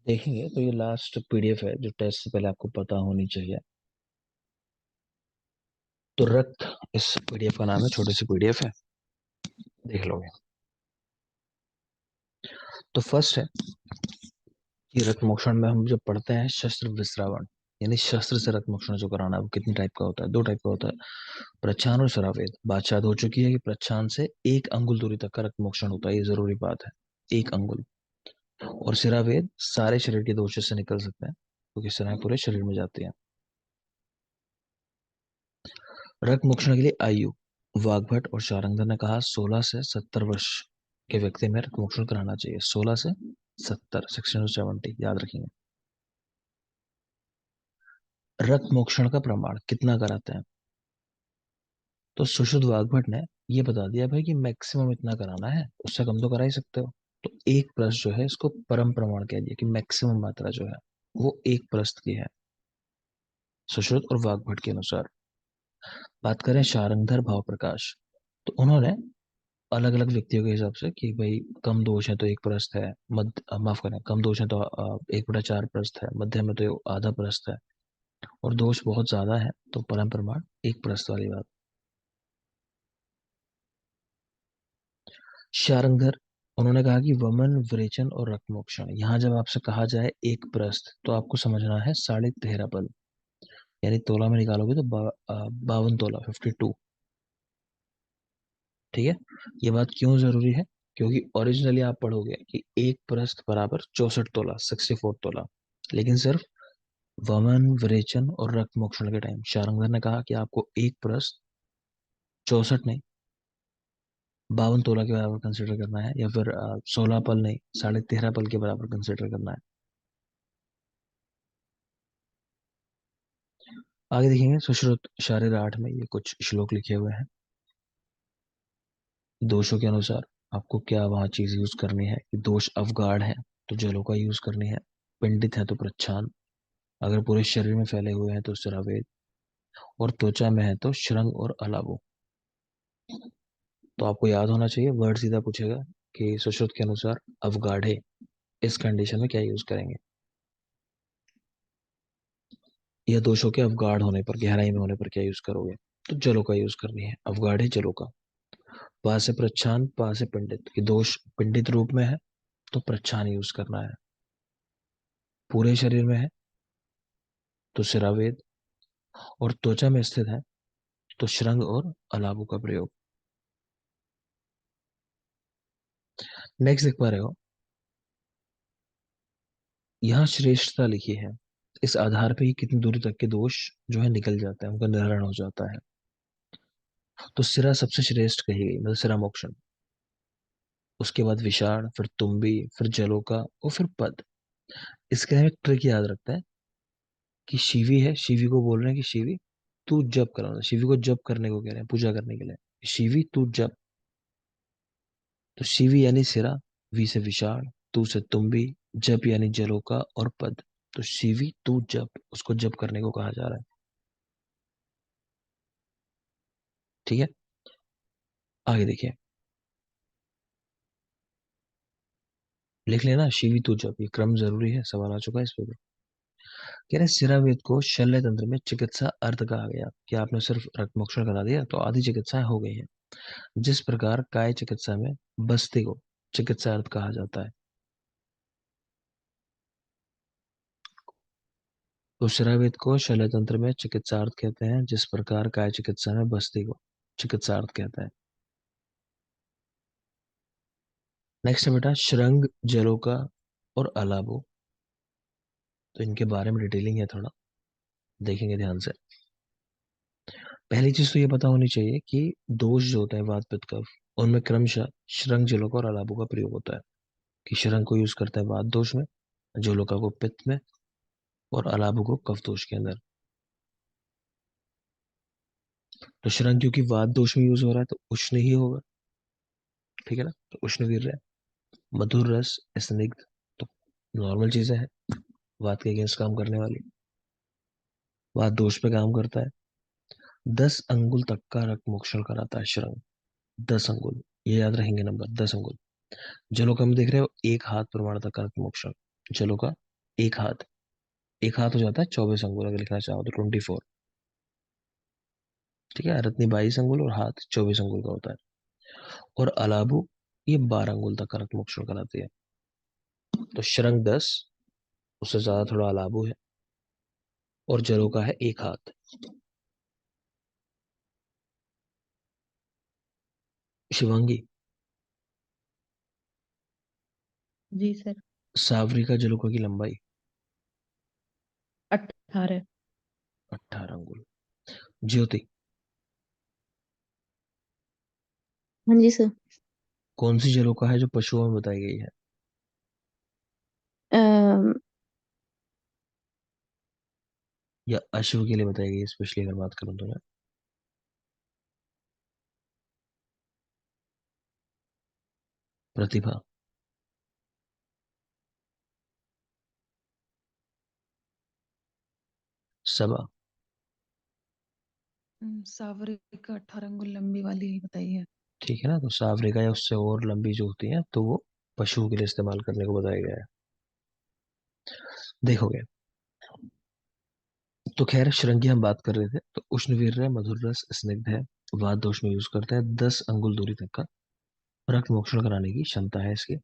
देखेंगे तो ये लास्ट पीडीएफ है जो टेस्ट से पहले आपको पता होनी चाहिए। तो रक्त इस पीडीएफ का नाम है, छोटी सी पीडीएफ है, देख लोगे। तो फर्स्ट है कि रक्त मोक्षण में हम जब पढ़ते हैं शस्त्र विस्रावण, यानी शस्त्र से रक्त मोक्षण जो कराना है वो कितनी टाइप का होता है? दो टाइप का होता है, प्रच्छान और शरावेद। बात शायद हो चुकी है कि प्रच्छान से 1 अंगुल दूरी तक का रक्त मोक्षण होता है, ये जरूरी बात है, 1 अंगुल। और सिरावेद सारे शरीर के दोषों से निकल सकते हैं क्योंकि सिराएं पूरे शरीर में जाती हैं। रक्त मोक्षण के लिए आयु, वाग्भट और शारंगधर ने कहा 16 से 70 वर्ष के व्यक्ति में रक्त मोक्षण कराना चाहिए। 16 से 70, 16 to 70 याद रखेंगे। रक्त मोक्षण का प्रमाण कितना कराते हैं? तो सुश्रुत वाग्भट ने ये बता दिया भाई कि मैक्सिमम इतना कराना है, उससे कम तो करा ही सकते हो। तो 1 प्रस्त जो है इसको परम प्रमाण कह दिया कि मैक्सिमम मात्रा जो है वो 1 प्रस्त की है, सुश्रुत और वाग्भट के अनुसार। बात करें शारंगधर भाव प्रकाश, तो उन्होंने अलग अलग व्यक्तियों के हिसाब से कि भाई कम दोष है तो 1 प्रस्त है, माफ करें, कम दोष है तो 1/4 प्रस्त है, मध्यम में तो आधा प्रस्त है, और दोष बहुत ज्यादा है तो परम प्रमाण 1 प्रस्त वाली बात। शारंगधर, उन्होंने कहा कि वमन विरेचन और रक्तमोक्षण, यहाँ जब आपसे कहा जाए 1 प्रस्त तो आपको समझना है 13.5 पल, यानी तोला में निकालोगे तो 52 तोला, 52। ठीक है, ये बात क्यों जरूरी है? क्योंकि ओरिजिनली आप पढ़ोगे कि 1 प्रस्त बराबर 64 तोला, 64 तोला, लेकिन सिर्फ वमन विरेचन और रक्त मोक्षण के टाइम शारंगधर ने कहा कि आपको 1 प्रस्त 64 नहीं, 52 तोला के बराबर कंसिडर करना है, या फिर 16 पल नहीं, 13.5 पल के बराबर कंसिडर करना है। आगे देखेंगे सुश्रुत शारीर 8 में ये कुछ श्लोक लिखे हुए हैं। दोषों के अनुसार आपको क्या वहां चीज यूज करनी है कि दोष अवगाढ़ है तो जलों का यूज करनी है, पिंडित है तो प्रच्छान, अगर पूरे शरीर में फैले हुए हैं तो सिरावेद, और त्वचा में है तो श्रृंग और अलावो। तो आपको याद होना चाहिए, वर्ड सीधा पूछेगा कि सुश्रुत के अनुसार अवगाढ़े इस कंडीशन में क्या यूज करेंगे, या दोषों के अवगाढ़ होने पर, गहराई में होने पर क्या यूज करोगे? तो जलों का यूज करनी है, अवगाढ़े जलों का। पा से प्रच्छान, पा से पंडित, कि दोष पिंडित रूप में है तो प्रच्छान यूज करना है, पूरे शरीर में है तो सिरावेद, और त्वचा में स्थित है तो श्रृंग और अलावों का प्रयोग। नेक्स्ट देख पा रहे हो, यहाँ श्रेष्ठता लिखी है, इस आधार पे ही कितनी दूरी तक के दोष जो है निकल जाता है, उनका निवारण हो जाता है। तो सिरा सबसे श्रेष्ठ कही गई, मतलब सिरा मोक्षण, उसके बाद विषाण, फिर तुम्बी, फिर जलोका और फिर पद। इसके हमें ट्रिक याद रखता है कि शिवी है, शिवी को बोल रहे हैं कि शिवी तू जप करा, शिवी को जप करने को कह रहे हैं, पूजा करने के लिए, शिवी तू जप। तो शिवी यानी सिरा, वी से विशाल, तू से तुम्बी, जप यानी जलोका और पद। तो शिवी तू जप, उसको जप करने को कहा जा रहा है। ठीक है, आगे देखिए, लिख लेना शिवी तू जप, ये क्रम जरूरी है, सवाल आ चुका है इस पे भी। कह रहे सिरावेद को शल्य तंत्र में चिकित्सा अर्थ कहा गया कि आपने सिर्फ रक्त मोक्षण करा दिया तो आधी चिकित्साएं हो गई हैं। जिस प्रकार काय चिकित्सा में बस्ती को चिकित्सा अर्थ कहा जाता है, तो शिरावेद को शल्य तंत्र में चिकित्सा अर्थ कहते हैं, जिस प्रकार काय चिकित्सा में बस्ती को चिकित्सा अर्थ कहता है। नेक्स्ट है बेटा श्रृंग, जलोका और अलाबो, तो इनके बारे में डिटेलिंग है थोड़ा, देखेंगे ध्यान से। पहली चीज तो ये पता होनी चाहिए कि दोष जो होता है वात पित्त कफ, उनमें क्रमशः श्रृंग, जलोका और अलाबो का प्रयोग होता है। कि शरंग को यूज करता है वात दोष में, जोलोका को पित्त में, और अलाबु को कफ दोष के अंदर। तो शरंग क्योंकि वात दोष में यूज हो रहा है तो उष्ण ही होगा, ठीक है ना, तो उष्ण वीर्य है। मधुर रस, स्निग्ध, तो नॉर्मल चीजें हैं, वात के अगेंस्ट काम करने वाली, वात दोष पे काम करता है। 10 अंगुल तक का रक्त मोक्षण कराता है शरंग, 10 अंगुल, ये याद रखेंगे नंबर, 10 अंगुल। जलोका में देख रहे हो 1 हाथ प्रमाण तक का रक्त मोक्षण, जलोका एक हाथ, एक हाथ हो जाता है 24 अंगुल, अगर लिखना चाहो तो 24। ठीक है, रत्नी 22 अंगुल और हाथ 24 अंगुल का होता है। और अलाबू ये 12 अंगुल तक का रत्न मोक्षण कराती है। तो शृंग 10, उससे ज्यादा थोड़ा अलाबू है, और जरो का है एक हाथ। शिवांगी, जी सर। सावरी का जलोका की लंबाई 18। 18 अंगुल। ज्योति, हाँ जी सर। कौन सी जलोका है जो पशुओं में बताई गई है? अम, या अश्व के लिए बताई गई है, स्पेशली अगर बात करूं तो मैं। प्रतिभा, सबा, सावरिका 18 अंगुल लंबी वाली बताई है। ठीक है ना। तो सावरी का या उससे और लंबी जो होती है तो वो पशुओं के लिए इस्तेमाल करने को बताया गया है। देखोगे, तो खैर श्रृंगी हम बात कर रहे थे, तो उष्णवीर्य, मधुर रस, स्निग्ध है, वात दोष में यूज करते हैं, 10 अंगुल दूरी तक का रक्त मोक्षण कराने की क्षमता है इसकी।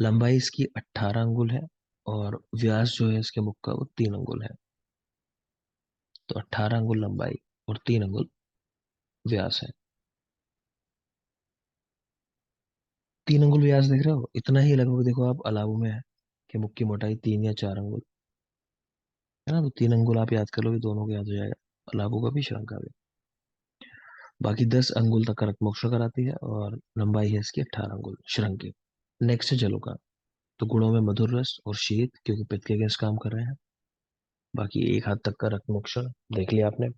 लंबाई इसकी 18 अंगुल है, और व्यास जो है इसके मुख का वो 3 अंगुल है। तो 18 अंगुल लंबाई और 3 अंगुल व्यास है। 3 अंगुल व्यास देख रहे हो, इतना ही लगभग देखो आप अलाव में है कि मुख की मोटाई 3 या 4 अंगुल है ना। तो 3 अंगुल आप याद कर लोगे, दोनों को याद हो जाएगा, अलाबों का भी श्रृंग का भी। बाकी 10 अंगुल तक का रक्त मोक्षण कराती है, और लंबाई है इसकी 18 अंगुल श्रृंग की। नेक्स्ट है जलोका। तो गुणों में मधुर रस और शीत, क्योंकि पित्त के अगेंस्ट काम कर रहे हैं। बाकी एक हाथ तक का रक्त मोक्षण देख लिया आपने।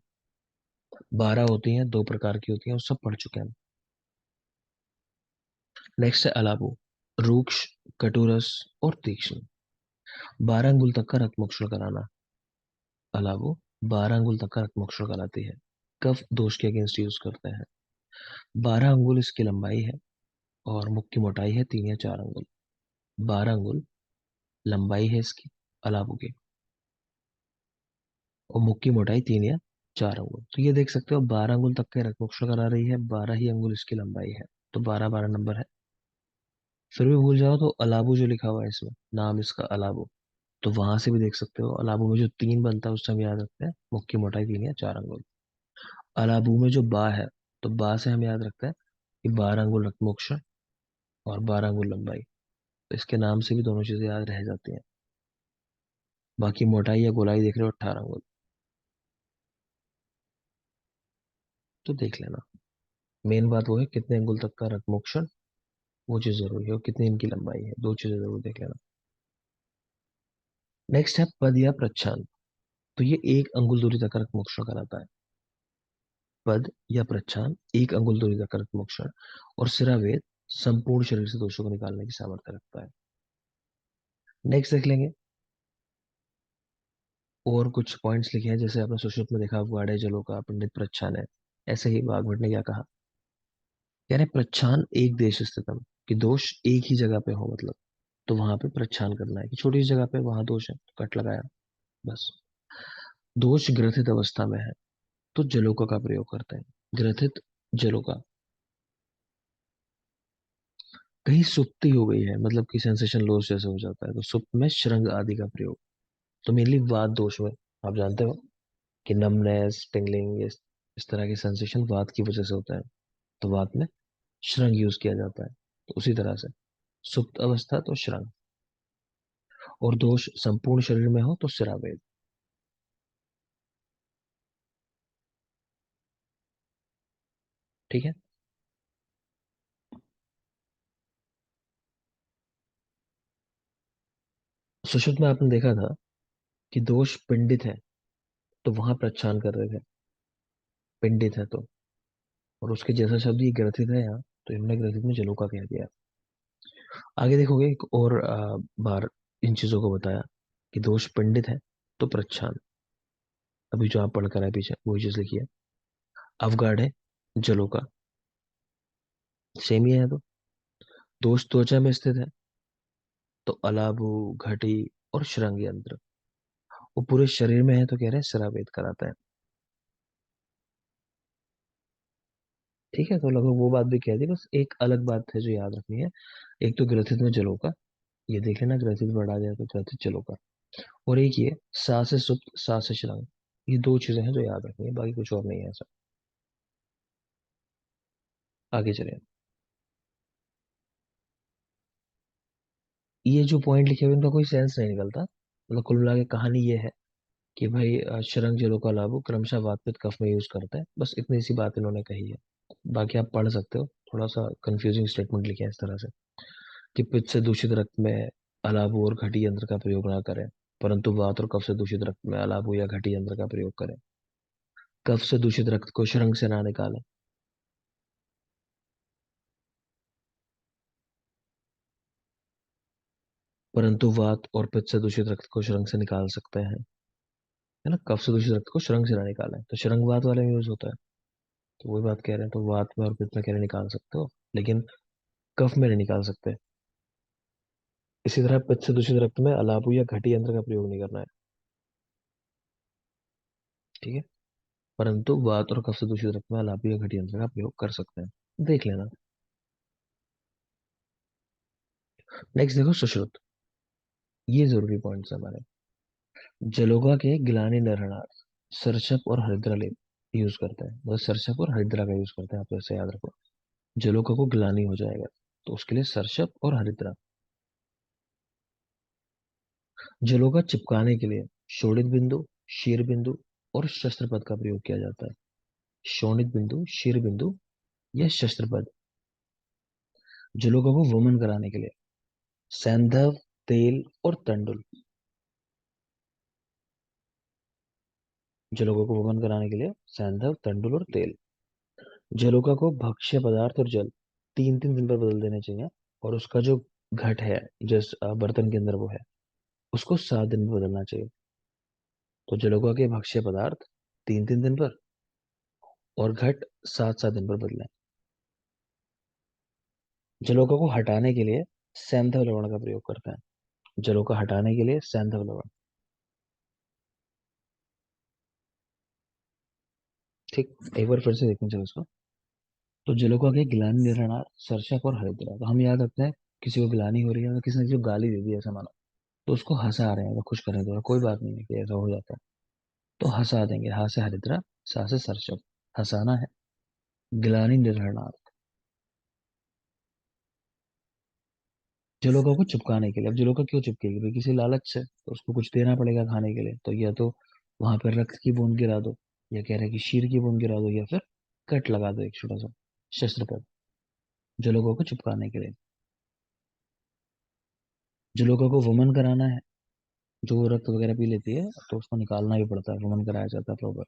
12 होती हैं, 2 प्रकार की होती हैं, वो सब पढ़ चुके हैं। नेक्स्ट है अलाबो। रूक्ष, कटुरस और तीक्ष्ण। 12 अंगुल तक का रक्त मोक्षण कराना। अलाबो 12 अंगुल तक का रक्त मोक्षण कराती है। कफ दोष के अगेंस्ट यूज करते हैं। 12 अंगुल इसकी लंबाई है, और मुख की मोटाई है 3 या 4 अंगुल। 12 अंगुल लंबाई है इसकी, अलाबो की, और मुख की मोटाई 3 या 4 अंगुल। तो ये देख सकते हो 12 अंगुल तक के रक्त मोक्षण करा रही है, 12 ही अंगुल इसकी लंबाई है। तो 12 12 नंबर है। फिर भी भूल जाओ तो अलाबो जो लिखा हुआ है इसमें, नाम इसका अलाबो, तो वहां से भी देख सकते हो अलाबो में जो 3 बनता है उससे हम याद रखते हैं मुख की मोटाई 3 या 4 अंगुल। अलाबो में जो बा है, तो बा से हम याद रखते हैं कि 12 अंगुल रक्त मोक्षण और 12 अंगुल लंबाई। तो इसके नाम से भी दोनों चीजें याद रह जाती हैं। बाकी मोटाई या गोलाई देख रहे हो 18 अंगुल, तो देख लेना। मेन बात वो है कितने अंगुल तक का रक्त मोक्षण, वो चीज जरूरी है, और कितनी इनकी लंबाई है, दो चीजें जरूर देख लेना। नेक्स्ट है पद या प्रच्छान। तो ये 1 अंगुल दूरी तक का रक्त मोक्षण कराता है। पद या प्रच्छान 1 अंगुल दूरी तक का रक्त मोक्षण, और सिरावेद संपूर्ण शरीर से दोषों को निकालने की सामर्थ्य रखता है। नेक्स्ट देख लेंगे, और कुछ पॉइंट्स लिखे हैं, जैसे आपने सुश्रुत में देखा वाड़े जलों का पंडित प्रच्छान है। ऐसे ही भागवत ने क्या कहा, कह रहे प्रच्छान एक देश स्थितम, कि दोष एक ही जगह पे हो, मतलब तो वहां पे प्रच्छान करना है, कि छोटी सी जगह पे वहां दोष है तो कट लगाया बस। दोष ग्रथित अवस्था में है तो जलोका का प्रयोग करते हैं। ग्रथित जलोका, कहीं सुप्ति हो गई है, मतलब कि सेंसेशन लॉस जैसे हो जाता है, तो सुप्त में श्रृंग आदि का प्रयोग। तो मेनली वात दोष में आप जानते हो कि नमनेस, टिंगलिंग, इस तरह के सेंसेशन वात की वजह से होता है, तो वात में श्रृंग यूज किया जाता है। तो उसी तरह से सुप्त अवस्था तो श्रृंग, और दोष संपूर्ण शरीर में हो तो सिरावेद। ठीक है। सुषुप्त में आपने देखा था कि दोष पिंडित है, तो वहां प्रच्छान कर रहे थे, पिंडित है तो। और उसके जैसा शब्द ये ग्रथित है यहाँ, तो इन्होंने ग्रथित में जलोका कह दिया। आगे देखोगे एक और बार इन चीजों को बताया कि दोष पिंडित है तो प्रच्छान। अभी जो आप पढ़कर आए पीछे वही चीज लिखी है। अवगाढ़ है जलोका, सेम ही है। तो दोष त्वचा में स्थित है तो अलाबु, घटी, और शृंग यंत्र। वो पूरे शरीर में है तो कह रहे हैं सिरा भेद कराता है। ठीक है, तो लगभग वो बात भी कह दी, बस एक अलग बात है जो याद रखनी है। एक तो ग्रथित में जलोका, ये देख लेना, ग्रथित बढ़ा जाए तो ग्रथित जलोका। और एक ये सा से सुप्त सा से शृंग। ये दो चीजें हैं जो याद रखनी है, बाकी कुछ और नहीं है ऐसा। आगे चले। ये जो पॉइंट लिखे हुए हैं, इनका कोई सेंस नहीं निकलता, मतलब कुल मिला के कहानी ये है कि भाई शरंग जलों का लाभ क्रमशः वात पित्त कफ में यूज करते हैं, बस इतनी सी बात इन्होंने कही है। बाकी आप पढ़ सकते हो, थोड़ा सा कंफ्यूजिंग स्टेटमेंट लिखे हैं इस तरह से कि पित्त से दूषित रक्त में अलाबू और घटी यंत्र का प्रयोग ना करें, परंतु वात और कफ से दूषित रक्त में अलाबू या घटी यंत्र का प्रयोग करें। कफ से दूषित रक्त को शरंग से ना निकालें, परंतु वात और पित्त से दूषित रक्त को शरंग से निकाल सकते हैं। है ना, कफ से दूषित रक्त को शरंग से ना निकालें, तो शरंग वात वाले में यूज होता है। तो वही बात कह रहे हैं, तो वात में और पित्त में कह रहे हैं निकाल सकते हो, लेकिन कफ में नहीं निकाल सकते। इसी तरह पित्त से दूषित रक्त में अलाबू या घटी यंत्र का प्रयोग नहीं करना है। ठीक है, परंतु वात और कफ से दूषित रक्त में अलाबू या घटी यंत्र का प्रयोग कर सकते हैं। देख लेना। नेक्स्ट देखो, सुश्रुत। ये जरूरी पॉइंट्स है हमारे। जलोगा के गिलानी नरहणार्थ सरसप और हरिद्रा लेप यूज करते हैं, मतलब सरसप और हरिद्रा का यूज करते हैं, आप ऐसे याद रखो। जलोगा को गिलानी हो जाएगा तो उसके लिए सरसप और हरिद्रा। जलोगा चिपकाने के लिए शोणित बिंदु, शीर बिंदु और शस्त्र पद का प्रयोग किया जाता है। शोणित बिंदु, शीर बिंदु या शस्त्र पद। जलोगा को वमन कराने के लिए सैंधव, तेल और तंडुल। जलोगा को वमन कराने के लिए सैंधव, तंडुल और तेल। जलोगा को भक्ष्य पदार्थ और जल 3-3 दिन पर बदल देने चाहिए। और उसका जो घट है, जिस बर्तन के अंदर वो है, उसको 7 दिन में बदलना चाहिए। तो जलोगा के भक्ष्य पदार्थ 3-3 दिन पर, और घट 7-7 दिन पर बदलें। जलोका को हटाने के लिए सैंधव लवण का प्रयोग करते हैं। जलोका हटाने के लिए सैंधव लवण। ठीक, एक बार फिर से देखना चाहिए इसको। तो जलोका के गिलानी निर्णय सर्शक और हरिद्रा, तो हम याद रखते हैं, किसी को गिलानी हो रही है तो किसी ने जो गाली दे दी ऐसा मानो, तो उसको हंसा रहे हैं तो खुश करने दो, कोई बात नहीं है कि ऐसा हो जाता है, तो हंसा देंगे। हा से हरिद्रा, सा से सरसप, हंसाना है। गिलानी निर्हरणार्थ, जलोका को चिपकाने के लिए। अब जलोका क्यों चिपकेगी भाई, किसी लालच से, तो उसको कुछ देना पड़ेगा खाने के लिए, तो या तो वहां पर रक्त की बूंद गिरा दो, या कह रहे हैं कि शीर की बूंद गिरा दो, या फिर कट लगा दो एक छोटा सा शस्त्र पर, जलोका को चिपकाने के लिए। जलोका को वमन कराना है, जो रक्त वगैरह पी लेती है तो उसको निकालना भी पड़ता है, वमन कराया जाता है प्रॉपर।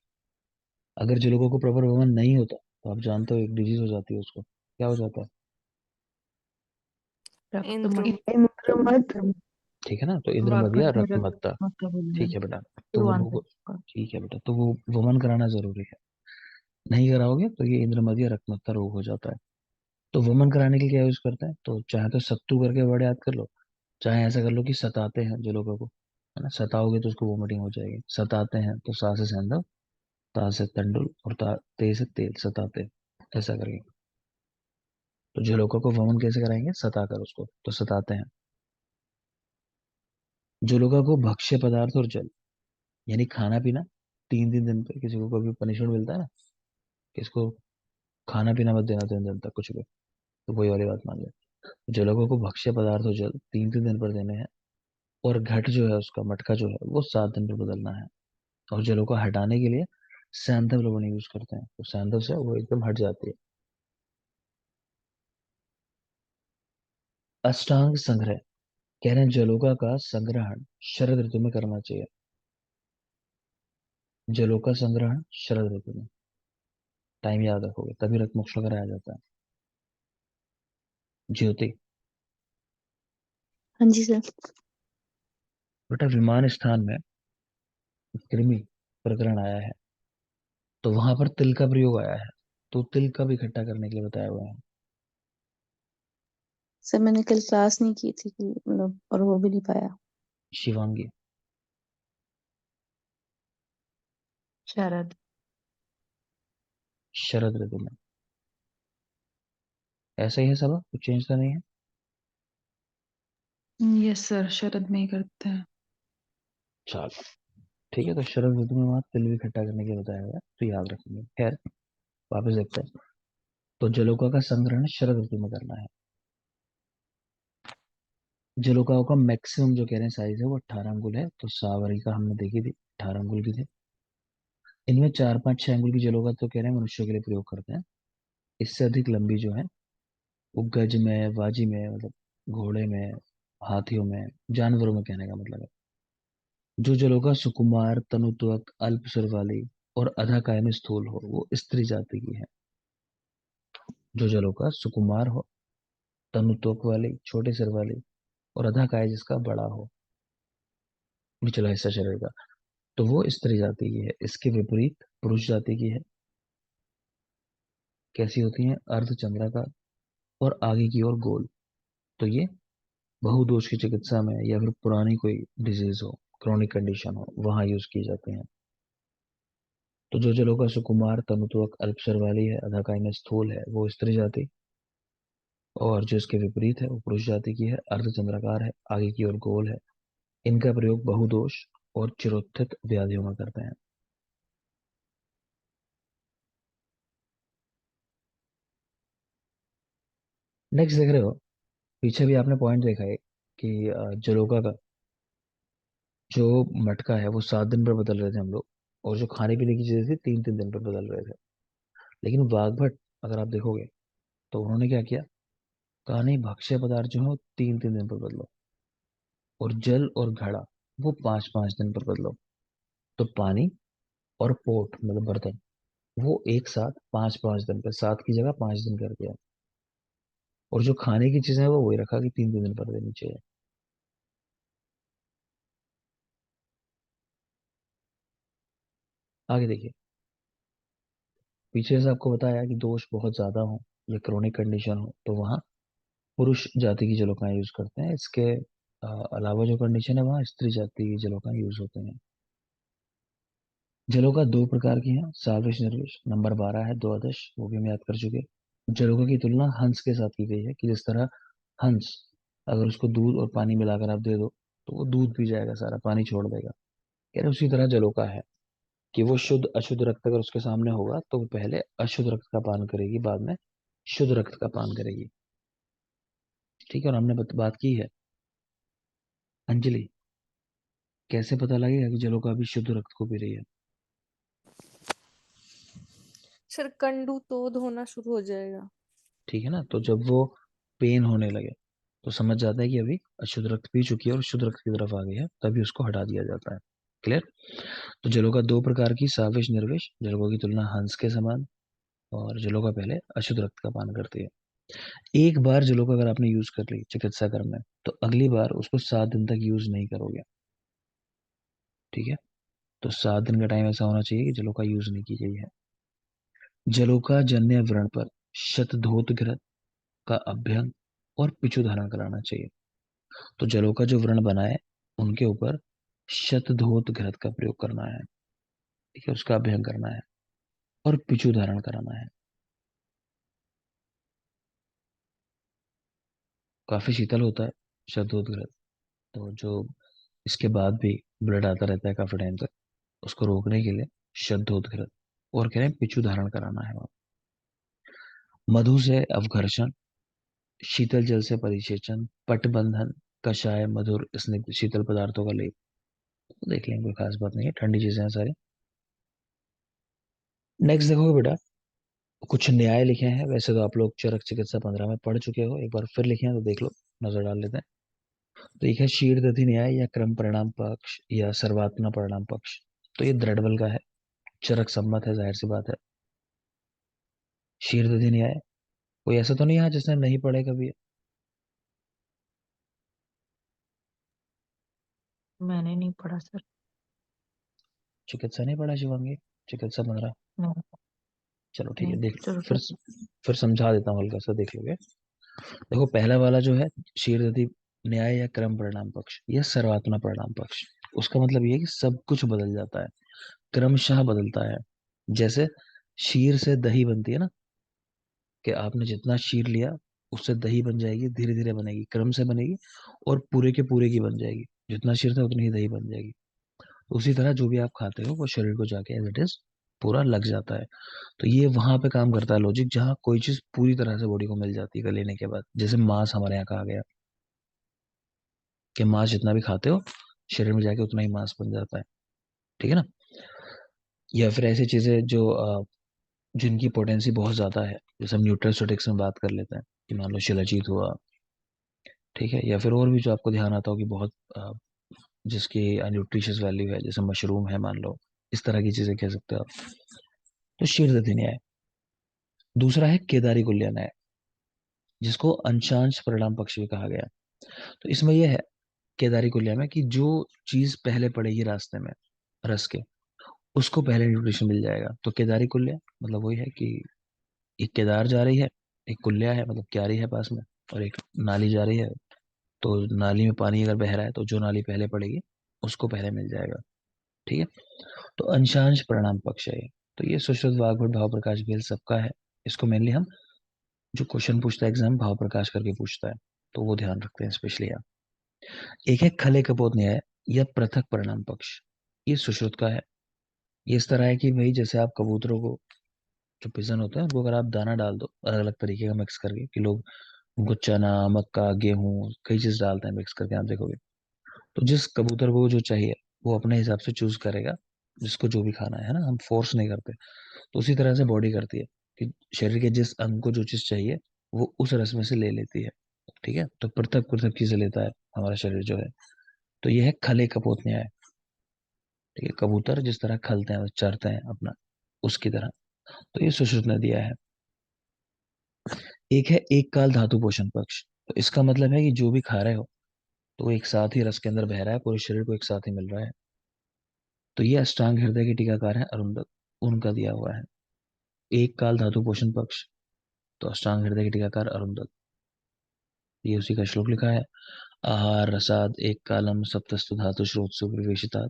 अगर जलोका को प्रॉपर वमन नहीं होता तो आप जानते हो एक डिजीज हो जाती है उसको, क्या हो जाता है। रक्त इंद्र मत इंद्रमद ठीक है ना, तो इंद्रमद या वाकई में रक्त रक्तमत्ता। मत का बोलना ठीक है। है बेटा। तो वो, पूर्वांचल का। ठीक है बेटा, तो वो वमन कराना जरूरी है। नहीं कराओगे तो ये इंद्रमद या रक्तमत्ता रोग हो जाता है। तो वमन कराने के लिए क्या यूज करते हैं, तो चाहे तो सत्तू करके वर्ड याद कर लो, चाहे ऐसा कर लो कि सताते हैं जलोका को, है ना, सताओगे तो उसको वोमिटिंग हो जाएगी। सताते हैं तो सा से सेंधव, ता से तंडुल और ते से तेल, सताते, ऐसा करेंगे। तो जलोका को वमन कैसे कराएंगे, सता कर उसको, तो सताते हैं। जलोका को भक्ष्य पदार्थ और जल, यानी खाना पीना 3-3 दिन पे, किसी को कभी पनिशमेंट मिलता है ना कि इसको खाना पीना मत देना 3 दिन तक कुछ भी, तो वही वाली बात मान ले। जलोका को भक्ष्य पदार्थ और जल 3-3 दिन पर देने हैं। और घट जो है उसका, मटका जो है, वो 7 दिन पर बदलना है। और जलों को हटाने के लिए सैंधव लवण यूज करते हैं, तो सैंधव से वो एकदम हट जाती है। अष्टांग संग्रह, कह रहे हैं जलोका का संग्रहण शरद ऋतु में करना चाहिए। जलोका संग्रहण शरद ऋतु में, टाइम याद रखोगे तभी रक्त मोक्ष कराया जाता है। ज्योति। हाँ जी सर। बेटा विमान स्थान में कृमि प्रकरण आया है, तो वहां पर तिल का प्रयोग आया है, तो तिल का भी इकट्ठा करने के लिए बताया हुआ है। सर मैंने कल क्लास नहीं की थी कि मतलब और हो भी नहीं पाया। शिवांगी। शरद। शरद ऋतु में। ऐसा ही है सब, कुछ चेंज तो नहीं है? यस सर, शरद में ही करते हैं। चलो ठीक है, तो शरद ऋतु में वहां तिल भी खट्टा करने के बताया गया, तो याद रखेंगे। खैर, वापस देखते हैं। तो जलोका का संग्रहण शरद ऋतु में करना है। जलोकाओं का मैक्सिमम जो कह रहे हैं साइज है वो 18 अंगुल है, तो सावरी का हमने देखी थी 18 अंगुल की थी। इनमें 4 5 6 अंगुल की जलोका तो कह रहे हैं मनुष्य के लिए प्रयोग करते हैं। इससे अधिक लंबी जो है वो गज में, बाजी में, मतलब घोड़े में, हाथियों में, जानवरों में कहने का मतलब है। जो जलोका सुकुमार, तनुत्वक, अल्प सुर वाली और अधाकाय में स्थूल हो वो स्त्री जाति की है। जो जलोका सुकुमार हो, तनुत्वक वाली, छोटे सिर वाली, और अधाकाय जिसका बड़ा हो, निचला हिस्सा शरीर का, तो वो स्त्री जाति की है। इसके विपरीत पुरुष जाति की है। कैसी होती है? अर्धचंद्राकार और आगे की ओर गोल। तो ये बहुदोष की चिकित्सा में या फिर पुरानी कोई डिजीज हो, क्रोनिक कंडीशन हो, वहां यूज की जाती हैं। तो जो जलों का सुकुमार, तनुत्वक, अल्पसर वाली है, अधाकाय में स्थूल है, वो स्त्री जाति। और जो इसके विपरीत है वो पुरुष जाति की है, अर्धचंद्राकार है, आगे की ओर गोल है। इनका प्रयोग बहुदोष और चिरोत्थित व्याधियों में करते हैं। नेक्स्ट देख रहे हो, पीछे भी आपने पॉइंट देखा है कि जलोका का जो मटका है वो 7 दिन पर बदल रहे थे हम लोग, और जो खाने पीने की चीजें थी 3 3 दिन पर बदल रहे थे। लेकिन वाघभट अगर आप देखोगे तो उन्होंने क्या किया, कहा नहीं, भक्ष्य पदार्थ जो है वो 3 3 दिन पर बदलो, और जल और घड़ा वो 5 5 दिन पर बदलो। तो पानी और पोट मतलब बर्तन, वो एक साथ 5 5 दिन पे, 7 की जगह 5 दिन कर दिया। और जो खाने की चीजें है वो वही रखा कि 3 3 दिन पर देनी चाहिए। आगे देखिए, पीछे से आपको बताया कि दोष बहुत ज्यादा हो या क्रोनिक कंडीशन हो तो वहाँ पुरुष जाति की जलोकाएं यूज करते हैं। इसके अलावा जो कंडीशन है वहाँ स्त्री जाति की जलोकाएं यूज होते हैं। जलोका दो प्रकार की हैं, साविश निर्विश। नंबर 12 है द्वादश, वो भी हम याद कर चुके। जलोका की तुलना हंस के साथ की गई है कि जिस तरह हंस, अगर उसको दूध और पानी मिलाकर आप दे दो तो वो दूध पी जाएगा, सारा पानी छोड़ देगा। कह रहे उसी तरह जलोका है कि वो शुद्ध अशुद्ध रक्त अगर उसके सामने होगा तो वो पहले अशुद्ध रक्त का पान करेगी, बाद में शुद्ध रक्त का पान करेगी। ठीक है, और हमने बात की है। अंजलि, कैसे पता लगेगा कि जलोका अभी शुद्ध रक्त को पी रही है? सर कंडू तोड़ होना शुरू हो जाएगा। ठीक है ना, तो जब वो पेन होने लगे तो समझ जाता है कि अभी अशुद्ध रक्त पी चुकी है और शुद्ध रक्त की तरफ आ गई है, तभी उसको हटा दिया जाता है। क्लियर? तो जलों का दो प्रकार की, साविश निर्विश। जलों की तुलना हंस के समान, और जलों का पहले अशुद्ध रक्त का पान करती है। एक बार जलों का अगर आपने यूज कर ली चिकित्सा कर्म में, तो अगली बार उसको 7 दिन तक यूज नहीं करोगे। ठीक है, तो 7 दिन का टाइम ऐसा होना चाहिए कि जलों का यूज नहीं की गई है। जलों का जन्य व्रण पर शतधोत घृत का अभ्यंग और पिछू धारण कराना चाहिए। तो जलों का जो व्रण बना है उनके ऊपर शतधोत घृत का प्रयोग करना है। ठीक है, उसका अभ्यंग करना है और पिछू धारण कराना है। काफी शीतल होता है शतधोत घृत, तो जो इसके बाद भी ब्लड आता रहता है काफी टाइम तक, उसको रोकने के लिए शतधोत घृत, और कह रहे हैं पिछू धारण कराना है वहाँ। मधु से अवघर्षण, शीतल जल से परिसेचन, पटबंधन, कषाय, मधुर स्निग्ध शीतल पदार्थों का लेप। तो देख लेंगे, कोई खास बात नहीं है, ठंडी चीजें हैं सारी। नेक्स्ट देखोगे बेटा, कुछ न्याय लिखे हैं। वैसे तो आप लोग चरक चिकित्सा 15 में पढ़ चुके हो, एक बार फिर लिखे हैं तो देख लो, नजर डाल लेते हैं। तो एक है शीघ्रदधि न्याय या क्रम परिणाम पक्ष या सर्वात्मना परिणाम पक्ष। तो ये द्रढ़बल का है, चरक सम्मत है, जाहिर सी बात है। शीघ्रदधि न्याय, कोई ऐसा तो नहीं है जिसने नहीं पढ़े कभी? मैंने नहीं पढ़ा सर। चिकित्सा नहीं पढ़ा शिवांगी? चिकित्सा 15? नहीं। चलो ठीक है, नहीं। देख चलो फिर ठीक है। फिर समझा देता हूँ, हल्का सा देख लोगे। देखो, पहला वाला जो है शीघ्रदधि न्याय या क्रम परिणाम पक्ष या सर्वात्मक परिणाम पक्ष। उसका मतलब ये है कि सब कुछ बदल जाता है, क्रमशः बदलता है। जैसे शीर से दही बनती है ना, कि आपने जितना शीर लिया उससे दही बन जाएगी, धीरे धीरे बनेगी, क्रम से बनेगी, और पूरे के पूरे की बन जाएगी। जितना शीर था उतनी ही दही बन जाएगी। उसी तरह जो भी आप खाते हो वो शरीर को जाके एज इट इज पूरा लग जाता है। तो ये वहां पे काम करता है लॉजिक, जहाँ कोई चीज पूरी तरह से बॉडी को मिल जाती है लेने के बाद। जैसे मांस हमारे यहाँ कहा गया कि मांस जितना भी खाते हो शरीर में जाके उतना ही मांस बन जाता है। ठीक है ना। या फिर ऐसी चीजें जो जिनकी पोटेंसी बहुत ज्यादा है, जैसे हम न्यूट्रास्यूटिक्स में बात कर लेते हैं, कि मान लो शिलाजीत हुआ। ठीक है। या फिर और भी जो आपको ध्यान आता हो कि बहुत जिसकी न्यूट्रिशियस वैल्यू है, जैसे मशरूम है मान लो, इस तरह की चीजें कह सकते हो आप। तो शीर्षधि न्याय। दूसरा है केदारी कुल्य न्याय, जिसको अंशांश परिणाम पक्ष भी कहा गया। तो इसमें यह है केदारी कुल्य में कि जो चीज पहले पड़ेगी रास्ते में रस के, उसको पहले न्यूट्रिशन मिल जाएगा। तो केदारी कुल्य मतलब वही है कि एक केदार जा रही है, एक कुल्या है मतलब क्यारी है पास में, और एक नाली जा रही है। तो नाली में पानी अगर बह रहा है तो जो नाली पहले पड़ेगी उसको पहले मिल जाएगा। ठीक है। तो अंशांश परिणाम पक्ष है ये। तो ये सुश्रुत वाग्भट भाव प्रकाश भेल सबका है। इसको मेनली हम जो क्वेश्चन पूछता है एग्जाम भाव प्रकाश करके पूछता है, तो वो ध्यान रखते हैं स्पेशली यहाँ। एक है खले कपोत न्याय या पृथक परिणाम पक्ष। ये सुश्रुत का है। ये इस तरह है कि भाई जैसे आप कबूतरों को, जो पिजन होते हैं उनको अगर आप दाना डाल दो अलग अलग तरीके का मिक्स करके, कि लोग उनको चना मक्का गेहूं कई चीज डालते हैं मिक्स करके, आप देखोगे। तो जिस कबूतर को जो चाहिए वो अपने हिसाब से चूज करेगा, जिसको जो भी खाना है ना, हम फोर्स नहीं करते। तो उसी तरह से बॉडी करती है कि शरीर के जिस अंग को जो चीज चाहिए वो उस रस में से ले लेती है। ठीक है। तो पृथक पृथक चीजें लेता है हमारा शरीर जो है। तो यह है खले कपोत न्याय। ठीक है। कबूतर जिस तरह खलते हैं चरते हैं अपना, उसकी तरह। तो ये सुश्रुत ने दिया है। एक है एक काल धातु पोषण पक्ष। तो इसका मतलब है कि जो भी खा रहे हो तो वो एक साथ ही रस के अंदर बह रहा है, पूरे शरीर को एक साथ ही मिल रहा है। तो ये अष्टांग हृदय के टीकाकार है अरुंधक, उनका दिया हुआ है। एक काल धातु पोषण पक्ष, तो अष्टांग हृदय के टीकाकार अरुंधक, ये उसी का श्लोक लिखा है। आहार रसाद एक कालम सप्तस्तु धातु श्रोतसु प्रवेशिता।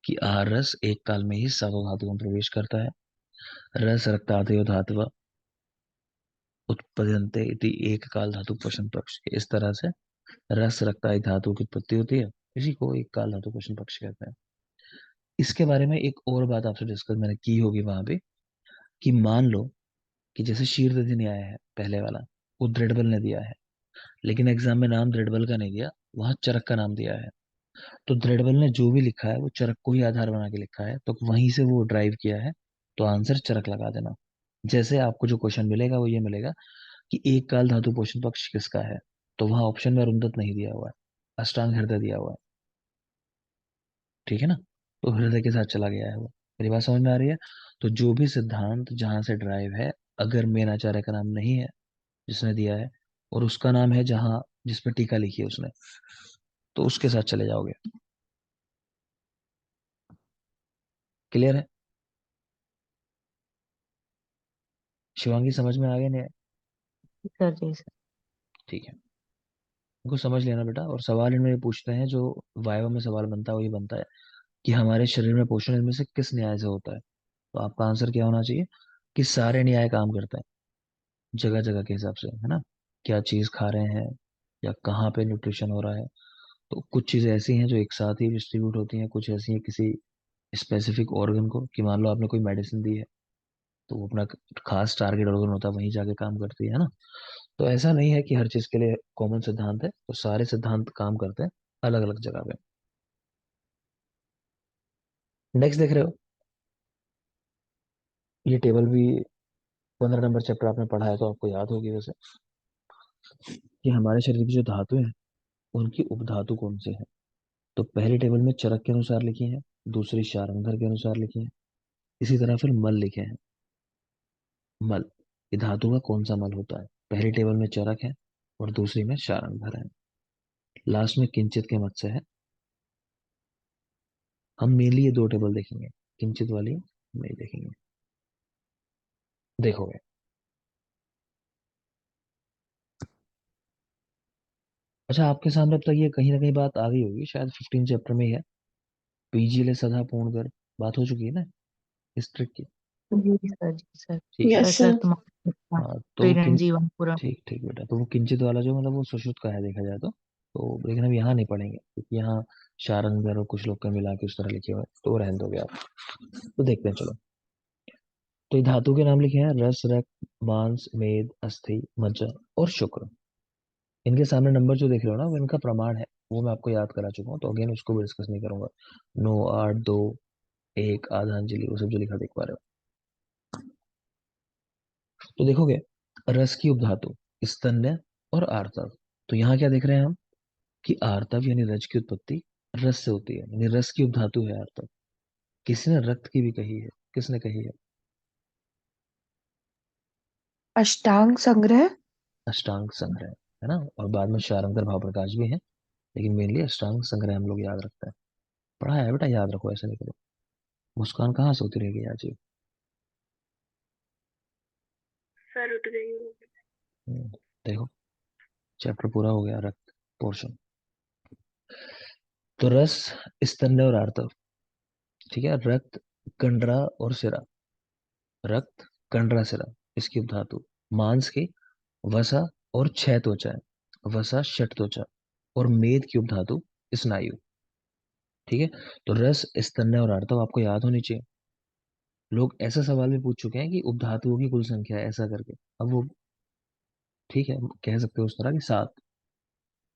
कि आहार रस एक काल में ही सातों धातुओं में प्रवेश करता है। रस रक्तादयो धातु उत्पद्यन्ते इति एक काल धातु पोषण पक्ष। इस तरह से रस रक्तादि धातु की उत्पत्ति होती है, इसी को एक काल धातु पोषण पक्ष कहते हैं। इसके बारे में एक और बात आपसे डिस्कस मैंने की होगी वहां पे, कि मान लो कि जैसे शीर्षधि न्याय है पहले वाला, वो दृढ़बल ने दिया है, लेकिन एग्जाम में नाम दृढ़बल का नहीं दिया, वहां चरक का नाम दिया है। तो दृढ़बल ने जो भी लिखा है वो चरक को ही आधार बना के लिखा है, तो वहीं से वो ड्राइव किया है। तो आंसर चरक लगा देना। जैसे आपको जो क्वेश्चन मिलेगा वो ये मिलेगा कि एक काल धातु पोषण पक्ष किसका है, तो वहां ऑप्शन में अरुंधत नहीं दिया हुआ है, अष्टांग हृदय दिया हुआ है। ठीक है ना। तो हृदय के साथ चला गया है वो। मेरी बात समझ में आ रही है। तो जो भी सिद्धांत जहां से ड्राइव है, अगर मेन आचार्य का नाम नहीं है जिसने दिया है, और उसका नाम है जहां जिसपे टीका लिखी है उसने, तो उसके साथ चले जाओगे। क्लियर है। शिवांगी समझ में आ गया नहीं? सर जी सर। ठीक है। उनको समझ लेना बेटा। और सवाल इनमें ये पूछते हैं, जो वायवा में सवाल बनता है वही बनता है, कि हमारे शरीर में पोषण इनमें से किस न्याय से होता है। तो आपका आंसर क्या होना चाहिए, कि सारे न्याय काम करते हैं जगह जगह के हिसाब से, है ना। क्या चीज खा रहे हैं या कहाँ पे न्यूट्रिशन हो रहा है। तो कुछ चीजें ऐसी हैं जो एक साथ ही डिस्ट्रीब्यूट होती हैं, कुछ ऐसी हैं किसी स्पेसिफिक ऑर्गन को, कि मान लो आपने कोई मेडिसिन दी है तो वो अपना खास टारगेट ऑर्गन होता है, वहीं जाके काम करती है ना। तो ऐसा नहीं है कि हर चीज के लिए कॉमन सिद्धांत है, तो सारे सिद्धांत काम करते हैं अलग अलग जगह पे। नेक्स्ट देख रहे हो, ये टेबल भी 15 नंबर चैप्टर आपने पढ़ा है तो आपको याद होगी वैसे, कि हमारे शरीर की जो धातु है उनकी उपधातु कौन से है। तो पहली टेबल में चरक के अनुसार लिखी है, दूसरी शारंगधर के अनुसार लिखी है, इसी तरह फिर मल लिखे हैं। मल, ये धातु का कौन सा मल होता है। पहली टेबल में चरक है और दूसरी में शारंगधर है। लास्ट में किंचित के मत से है। हम मेनली ये दो टेबल देखेंगे, किंचित वाली नहीं देखेंगे। देखोगे। अच्छा, आपके सामने अब तक ये कहीं ना कहीं बात आ गई होगी, शायद 15 चैप्टर में ही है। पीजी ले सदा पूर्ण कर, बात हो चुकी है ना इस ट्रिक की। जी सर, जी सर। ठीक है। Yes sir sir. तुम्हारा हाँ तो प्रेरण किन जीवन पूरा। ठीक ठीक बेटा, तो वो किंचित वाला जो मतलब वो सुश्रुत का है देखा जाए तो लेकिन हम यहाँ नहीं पढ़ेंगे क्योंकि यहाँ शारंगर और कुछ लोग का मिला के उस तरह लिखे हुए हैं, तो वो रहने दोगे आप। तो देखते हैं चलो। तो ये धातु के नाम लिखे हैं रस, रक्त, मांस, मेद, अस्थि, मज्जा और शुक्र। इनके सामने नंबर जो देख रहे हो ना, वो इनका प्रमाण है। वो मैं आपको याद करा चुका हूँ, तो अगेन उसको भी डिस्कस नहीं करूंगा। 9, 8, 2, 1, आधांजलि, वो सब जो लिखा देख पा रहे हो। तो देखोगे, रस की उपधातु स्तन्य और आर्तव। तो यहाँ क्या देख रहे हैं हम कि आर्तव यानी रज की उत्पत्ति रस से होती है, यानी रस की उपधातु है आर्तव। किसी ने रक्त की भी कही है, किसने कही है? अष्टांग संग्रह। अष्टांग संग्रह, है ना। और बाद में शारंगर भाव प्रकाश भी है, लेकिन मेनली अष्टांग संग्रह हम लोग याद रखते हैं। पढ़ा है बेटा, याद रखो, ऐसा नहीं करो। मुस्कान कहाँ से होती रहेगी आज ये? सर उठ गई हूँ। देखो, चैप्टर पूरा हो गया, रक्त पोर्शन। तो रस, स्तन्य और आर्तव। ठीक है। रक्त, कंडरा और सिरा। रक्त, कंडरा, सिरा, इसकी उपधातु। मांस की वसा और क्षय त्वचा है, वसा षट त्वचा। और मेद की उपधातु स्नायु। ठीक है। तो रस, स्तन्य और आर्तव आपको याद होनी चाहिए। लोग ऐसा सवाल भी पूछ चुके हैं कि उपधातुओं की कुल संख्या है, ऐसा करके। अब वो ठीक है, कह सकते हो उस तरह की 7।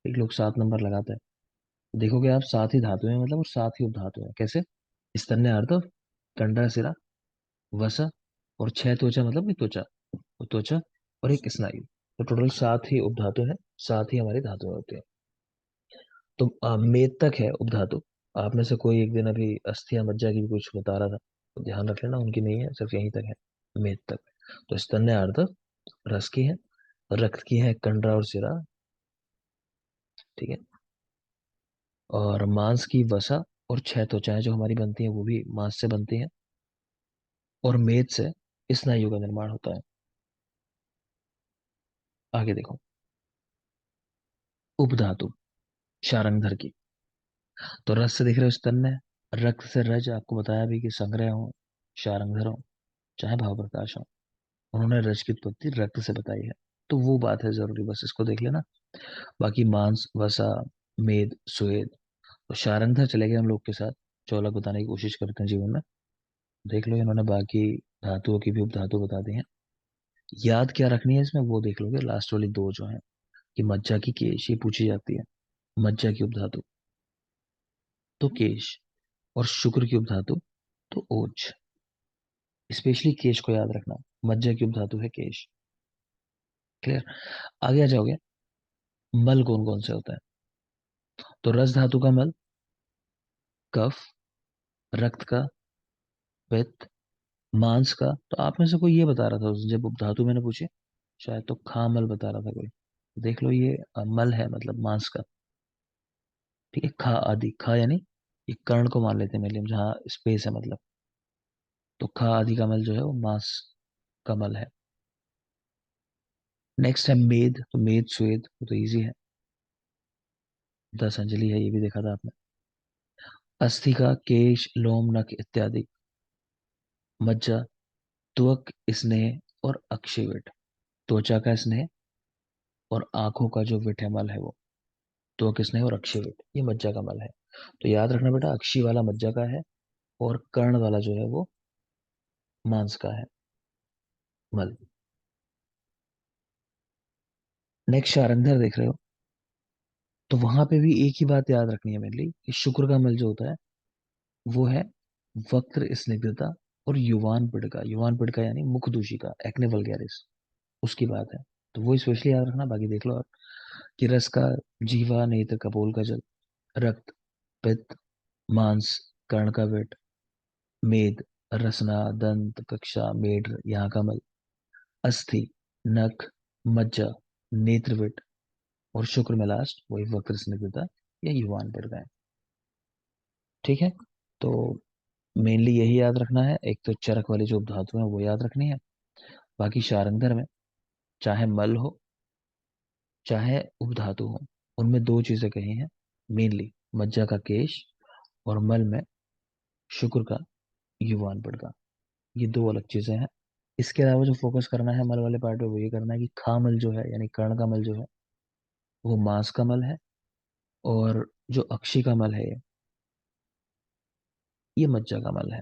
एक लोग 7 नंबर लगाते हैं। देखोगे आप, 7 ही धातु हैं मतलब, और 7 ही उपधातु हैं। कैसे? स्तन्य, आर्तव, कंडरा, सिरा, वसा और क्षय त्वचा मतलब कि त्वचा, तो त्वचा और एक स्नायु। तो टोटल 7 ही उपधातु है, 7 ही हमारी धातु होती है। तो मेद तक है उपधातु। आप में से कोई एक दिन अभी अस्थि या मज्जा की भी कुछ बता रहा था, तो ध्यान रख लेना, उनकी नहीं है, सिर्फ यहीं तक है, मेद तक। तो स्तन्य, आर्तव रस की है, रक्त की है कंडरा और सिरा। ठीक है। और मांस की वसा और छह त्वचाएं जो हमारी बनती हैं वो भी मांस से बनती हैं। और मेद से स्नायु का निर्माण होता है। आगे देखो, उपधातु शारंगधर की। तो रस से दिख रहे हो स्तन्य, रक्त से रज, आपको बताया भी कि संग्रह हो, शारंगधर हो, चाहे भाव प्रकाश हो। उन्होंने रज की उत्पत्ति रक्त से बताई है, तो वो बात है जरूरी, बस इसको देख लेना। बाकी मांस, वसा, मेद, स्वेद। तो शारंगधर चले गए हम लोग के साथ, जो अलग बताने की कोशिश करते हैं जीवन में। देख लो, इन्होंने बाकी धातुओं की भी उपधातु बता दी है। याद क्या रखनी है इसमें वो देख लोगे, लास्ट वाली 2 जो है, कि मज्जा की केश, ये पूछी जाती है। मज्जा की उपधातु तो केश, और शुक्र की उपधातु तो ओज। स्पेशली केश को याद रखना, मज्जा की उपधातु है केश। क्लियर? आगे आ जाओगे, मल कौन कौन से होता है? तो रस धातु का मल कफ, रक्त का पित्त, मांस का। तो आप में से कोई ये बता रहा था जब उपधातु मैंने पूछे, शायद तो खामल बता रहा था कोई। देख लो, ये मल है मतलब मांस का। ठीक है। खा आदि, खा यानी ये कर्ण को मान लेते हैं मेरे लिए, जहाँ स्पेस है मतलब। तो खा आदि का मल जो है वो मांस का मल है। नेक्स्ट है मेद। तो मेद, स्वेद, वो तो इजी है, 10 अंजलि है, ये भी देखा था आपने। अस्थि का केश, लोम, नख इत्यादि। मज्जा, त्वक, स्नेह और अक्षिविट। त्वचा का स्नेह और आंखों का जो विट है मल है वो। त्वक, स्नेह और अक्षिविट, ये मज्जा का मल है। तो याद रखना बेटा, अक्षी वाला मज्जा का है, और कर्ण वाला जो है वो मांस का है मल। नेक्स्ट शारंगधर देख रहे हो, तो वहां पे भी एक ही बात याद रखनी है मेरे लिए, कि शुक्र का मल जो होता है वो है वक्र स्निग्धता और युवान पिड़का। युवान पिड़का यानी मुख दूषिका, एक्ने वल्गैरिस, उसकी बात है। तो वो स्पेशली याद रखना। बाकी देख लो आप, कि रस का जीवा, नेत्र, कपोल का जल, रक्त, पित्त, मांस, कर्ण का विट, मेद, रसना, दंत, कक्षा, मेढ, यहाँ का मल, अस्थि, नख, मज्जा, नेत्रविट, और शुक्र में लास्ट वही वक्र स्निग्धता या युवान पिड़का है। ठीक है। तो मेनली यही याद रखना है। एक तो चरक वाली जो धातु है वो याद रखनी है। बाकी शारंगधर में चाहे मल हो चाहे उपधातु हो, उनमें दो चीजें कही हैं मेनली, मज्जा का केश और मल में शुक्र का युवान पड़ता। ये दो अलग चीजें हैं। इसके अलावा जो फोकस करना है मल वाले पार्ट पे वो ये करना है कि खामल जो है यानी कर्ण का मल जो है वो मांस का मल है, और जो अक्षी का मल है ये मज्जा का मल है।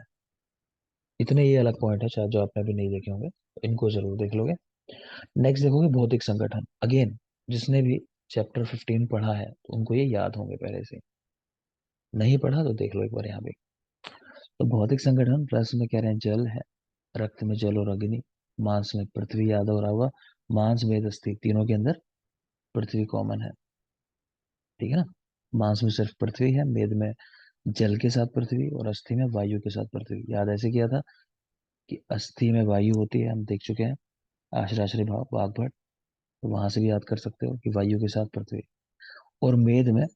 इतने ये अलग पॉइंट है शायद जो आपने अभी नहीं देखे होंगे, तो इनको जरूर देख लोगे। नेक्स्ट देखोगे भौतिक संगठन। अगेन जिसने भी चैप्टर 15 पढ़ा है तो उनको ये याद होंगे पहले से, नहीं पढ़ा तो देख लो एक बार यहाँ पे। तो भौतिक संगठन, रस में कह रहे हैं जल है, रक्त में जल और अग्नि, मांस में पृथ्वी, याद हो रहा होगा। मांस मेद अस्थि तीनों के अंदर पृथ्वी कॉमन है, ठीक है ना। मांस में सिर्फ पृथ्वी है, मेद में जल के साथ पृथ्वी और अस्थि में वायु के साथ पृथ्वी। याद ऐसे किया था कि अस्थि में वायु होती है, हम देख चुके हैं आश्रय भाव वाग्भट, तो वहां से भी याद कर सकते हो कि वायु के साथ पृथ्वी। और मेद में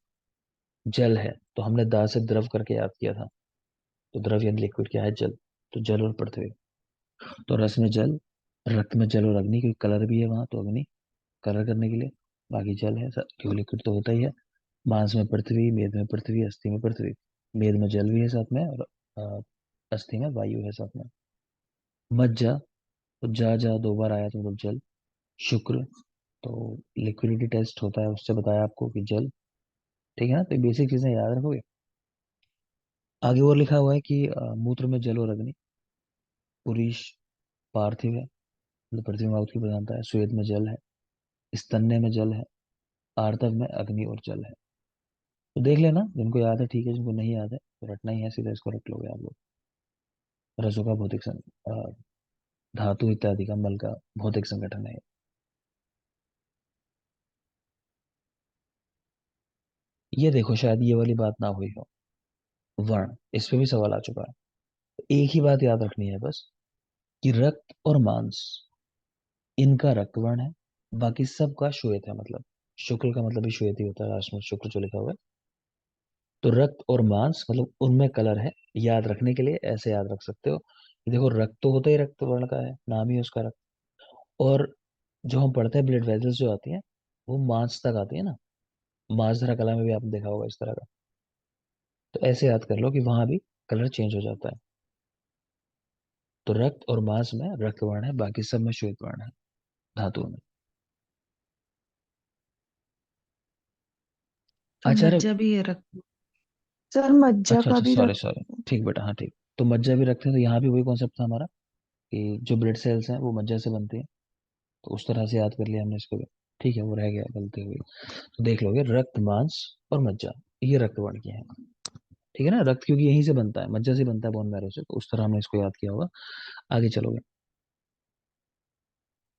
जल है, तो हमने दा से द्रव करके याद किया था, तो द्रव यानी लिक्विड क्या है, जल। तो जल और पृथ्वी। तो रस में जल, रक्त में जल और अग्नि, क्योंकि कलर भी है वहां तो अग्नि कलर करने के लिए, बाकी जल है क्योंकि लिक्विड तो होता ही है। मांस में पृथ्वी, मेद में पृथ्वी, अस्थि में पृथ्वी। मेद में जल भी है साथ में, और अस्थि में वायु है साथ में। मज्जा, तो जा जा दो बार आया तो मतलब जल। शुक्र, तो लिक्विडिटी टेस्ट होता है उससे बताया आपको कि जल, ठीक है ना। तो बेसिक चीजें याद रखोगे। आगे और लिखा हुआ है कि मूत्र में जल और अग्नि, पुरीश पार्थिव है, मतलब पृथ्वी में की प्रधानता है। श्वेत में जल है, स्तन्य में जल है, आर्तव में अग्नि और जल है। तो देख लेना, जिनको याद है ठीक है, जिनको नहीं याद है तो रटना ही है, सीधा इसको रट लोगे आप लोग। रसों का भौतिक धातु इत्यादि का मल का भौतिक संगठन है। ये देखो शायद ये वाली बात ना हुई हो, वर्ण, इस पे भी सवाल आ चुका है। तो एक ही बात याद रखनी है बस, कि रक्त और मांस इनका रक्त वर्ण है, बाकी सबका श्वेत है। मतलब शुक्ल का मतलब भी श्वेत ही होता है, लास्ट में शुक्र जो लिखा हुआ है। तो रक्त और मांस मतलब उनमें कलर है। याद रखने के लिए ऐसे याद रख सकते हो कि देखो रक्त तो होता ही रक्त वर्ण का है, नाम ही है उसका रक्त। और जो हम पढ़ते हैं ब्लड वेसल्स जो आती हैं वो मांस तक आती है ना, मांसधरा कला में भी आपने देखा होगा इस तरह का। तो ऐसे याद कर लो कि वहां भी कलर चेंज हो जाता है। तो रक्त और मांस में रक्त वर्ण है, बाकी सब में श्वेत वर्ण है धातुओं में। तो आचार्य, मज्जा भी है रक्त। सर मज्जा अच्छा का अच्छा, भी सॉरी रख। सॉरी, ठीक बेटा, हाँ ठीक। तो मज्जा भी रखते हैं, तो यहाँ भी वही कॉन्सेप्ट था हमारा कि जो ब्लड सेल्स हैं वो मज्जा से बनती हैं। तो उस तरह से याद कर लिया हमने इसको भी, ठीक है, वो रह गया गलती हुई। तो देख लोगे रक्त मांस और मज्जा, ये रक्त वर्ण के हैं, ठीक है ना। रक्त क्योंकि यहीं से बनता है, मज्जा से बनता है, बोन मैरो से, तो उस तरह हमने इसको याद किया होगा। आगे चलोगे।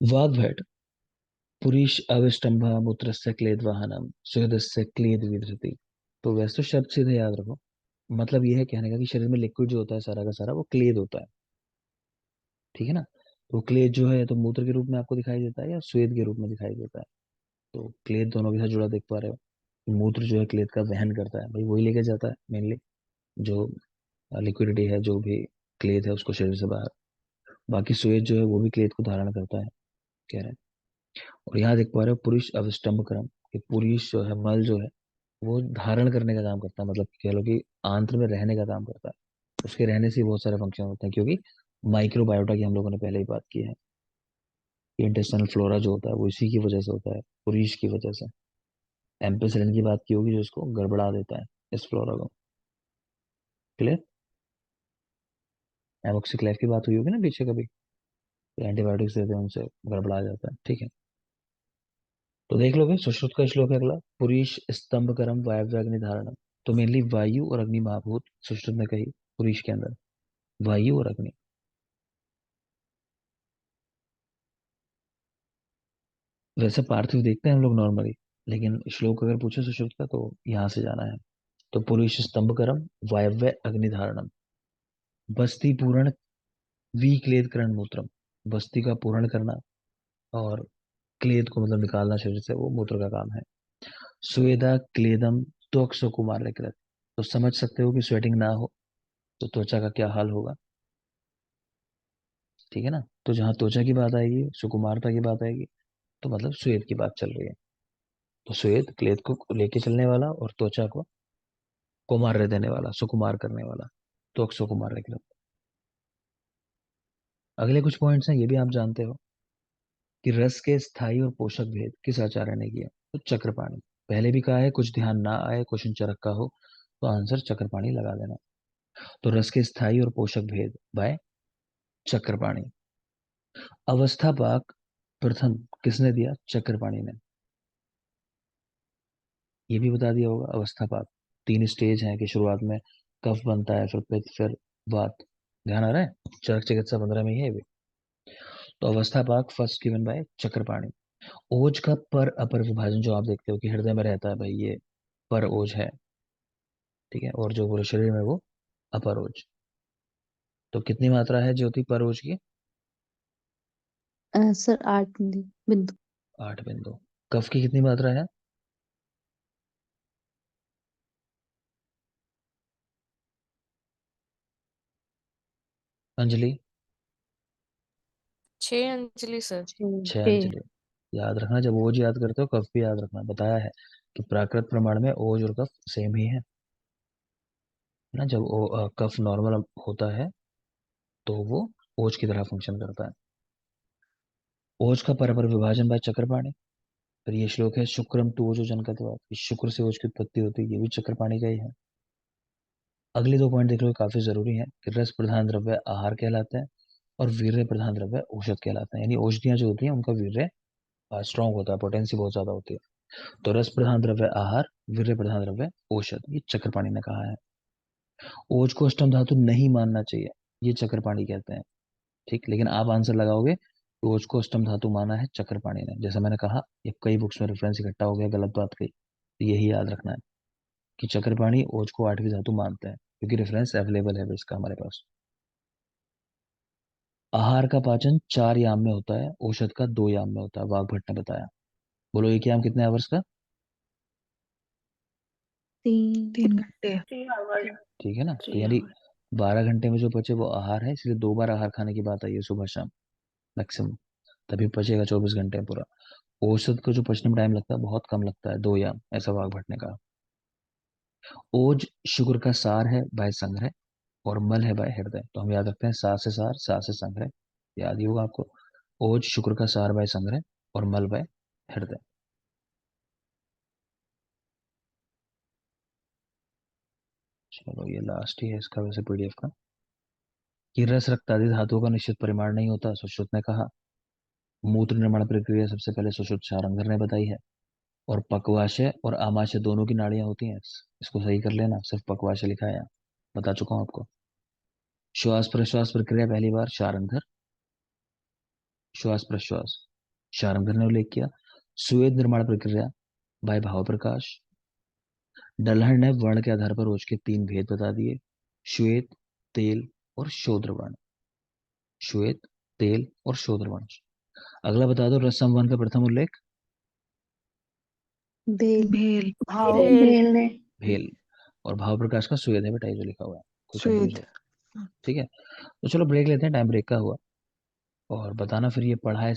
वाग्भट, पुरीश अविष्टंभ मूत्रस्य क्लेदवाहनम स्वेदस्य क्लेद विधृति। तो वैसे तो शब्द सीधे याद रखो, मतलब ये है कहने का कि शरीर में लिक्विड जो होता है सारा का सारा वो क्लेद होता है, ठीक है ना। तो क्लेद जो है तो मूत्र के रूप में आपको दिखाई देता है या स्वेद के रूप में दिखाई देता है। तो क्लेद दोनों के साथ जुड़ा देख पा रहे हो। मूत्र जो है क्लेद का वहन करता है, भाई वही लेके जाता है मेनली, जो लिक्विडिटी है जो भी क्लेद है उसको शरीर से बाहर। बाकी स्वेद जो है वो भी क्लेद को धारण करता है, कह रहे हैं। और यहाँ देख पा रहे हो पुरुष अविष्टम्भ क्रम, कि पुरुष जो है मल जो है वो धारण करने का काम करता है, मतलब कह लो कि आंत्र में रहने का काम करता है। उसके रहने से ही बहुत सारे फंक्शन होते हैं, क्योंकि माइक्रोबायोटा की हम लोगों ने पहले ही बात की है। इंटेस्टाइनल फ्लोरा जो होता है वो इसी की वजह से होता है, पुरुष की वजह से। एम्पेसिलिन की बात की होगी जो इसको गड़बड़ा देता है, इस फ्लोरा को। क्लियर। एमोक्सिक्लाइफ की बात हुई होगी ना पीछे कभी, एंटीबायोटिक्स देते हैं उनसे गड़बड़ा जाता है, ठीक है। तो देख लोगे सुश्रुत का श्लोक है अगला, पुरीश स्तंभ करम वायव्य अग्नि धारणम। तो मेनली वायु और अग्नि महाभूत सुश्रुत ने कही पुरीश के अंदर, वायु और अग्नि। वैसे पार्थिव देखते हैं हम लोग नॉर्मली, लेकिन श्लोक अगर पूछे सुश्रुत का तो यहाँ से जाना है। तो पुरुष स्तंभ करम वायव्य अग्नि धारणम, बस्ती पूर्ण विक्लेद करण मूत्रम, बस्ती का पूर्ण करना और क्लेद को मतलब निकालना शरीर से, वो मूत्र का काम है। स्वेदा क्लेदम त्वक सुकुमार कृत, तो समझ सकते हो कि स्वेटिंग ना हो तो त्वचा का क्या हाल होगा, ठीक है ना। तो जहाँ त्वचा की बात आएगी, सुकुमारता की बात आएगी, तो मतलब श्वेत की बात चल रही है। तो श्वेत क्लेद को लेके चलने वाला और त्वचा को कुमार्य देने वाला, सुकुमार करने वाला, त्वक सुकुमार के। अगले कुछ पॉइंट्स हैं, ये भी आप जानते हो कि रस के स्थायी और पोषक भेद किस आचार्य ने किया? तो चक्रपाणी। पहले भी कहा है, कुछ ध्यान ना आए, क्वेश्चन चरक का हो तो आंसर चक्रपाणी लगा देना। तो रस के स्थायी और पोषक भेद बाय चक्रपाणी। अवस्था पाक प्रथम किसने दिया? चक्रपाणी ने। ये भी बता दिया होगा, अवस्था पाक 3 स्टेज हैं कि शुरुआत में कफ बनता है, फिर पित्त, फिर वात। ध्यान आ रहा है? चरक चिकित्सा 15 में ही है भी। तो अवस्था पाक फर्स्ट गिवन बाय चक्रपाणी। ओज का पर अपर विभाजन जो आप देखते हो कि हृदय में रहता है भाई, ये पर ओज है, ठीक है, और जो पूरे शरीर में वो अपर ओज। तो कितनी मात्रा है ज्योति पर ओज की? सर 8 बिंदु। 8 बिंदु। कफ की कितनी मात्रा है? अंजलि? 6 अंजलि सर। 6 अंजलि। याद रखना, जब ओज याद करते हो कफ भी याद रखना। बताया है कि प्राकृत प्रमाण में ओज और कफ सेम ही है ना। जब कफ नॉर्मल होता है तो वो ओज की तरह फंक्शन करता है। ओज का पर अपर विभाजन बाय चक्रपाणी। फिर ये श्लोक है, शुक्रम तु ओजो जनकत्वात्, इस शुक्र से ओज की उत्पत्ति होती है, ये भी चक्रपाणी का ही है। अगले 2 पॉइंट देख लो, काफी जरूरी है कि रस प्रधान द्रव्य आहार कहलाते हैं और वीर्य प्रधान द्रव्य औषध कहलाते हैं। यानी औषधियां जो होती हैं उनका वीर्य स्ट्रांग होता है, पोटेंसी बहुत ज्यादा होती है। तो रस प्रधान द्रव्य आहार, वीर्य प्रधान द्रव्य औषध, ये चक्रपाणी ने कहा है। ओज को अष्टम धातु नहीं मानना चाहिए, ये चक्रपाणी कहते हैं, ठीक। लेकिन आप आंसर लगाओगे तो ओज को अष्टम धातु माना है चक्रपाणी ने। जैसा मैंने कहा, ये कई बुक्स में रेफरेंस इकट्ठा हो गया, गलत बात कही, तो यही याद रखना है कि चक्रपाणी ओज को 8वीं धातु मानते हैं, क्योंकि रेफरेंस अवेलेबल है इसका हमारे पास। आहार का पाचन 4 याम में होता है, औषध का 2 याम में होता है, वाघभट्ट ने बताया। बोलो एक याम कितने आवर्स का? 3 घंटे। ठीक है ना। तो यानी 12 घंटे में जो बचे वो आहार है, इसलिए 2 बार आहार खाने की बात आई है, सुबह शाम मैक्सिमम, तभी बचेगा 24 घंटे में पूरा। औषध को जो पचने में टाइम लगता है बहुत कम लगता है, 2 याम, ऐसा वाघभट्ट ने कहा। ओज शुक्र का सार है बाय संग्रह और मल है बाय हृदय। तो हम याद रखते हैं, सा से सार, सा से संग्रह, याद ही होगा आपको। ओज शुक्र का सार बाय संग्रह और मल बाय हृदय। चलो ये लास्ट ही है इसका वैसे पीडीएफ का, कि रस रक्त आदि धातुओं का निश्चित परिमाण नहीं होता, सुश्रुत ने कहा। मूत्र निर्माण प्रक्रिया सबसे पहले सुश्रुत शारंगर ने बताई है। और पक्वाशय और आमाशय दोनों की नाड़ियां होती हैं, इसको सही कर लेना, सिर्फ पक्वाशय लिखा है यहाँ, बता चुका हूं आपको। श्वास प्रश्वास प्रक्रिया पहली बार शारंगर, श्वास प्रश्वास शारंगर ने उल्लेख किया। स्वेद निर्माण प्रक्रिया बाय भाव प्रकाश। डल्हर ने वर्ण के आधार पर ओज के 3 भेद बता दिए, श्वेत, तेल और शोध्र वर्ण। श्वेत, तेल और शोध्र वर्ण। अगला बता दो, रस संवहन का प्रथम उल्लेख? भेल। भेल। भेल। भेल। और भाव प्रकाश का स्वेद है बेटा, ये जो लिखा हुआ है, कोई कंफ्यूज श्वेत। हो? ठीक है, तो चलो ब्रेक लेते हैं, टाइम ब्रेक का हुआ। और बताना फिर ये पढ़ा है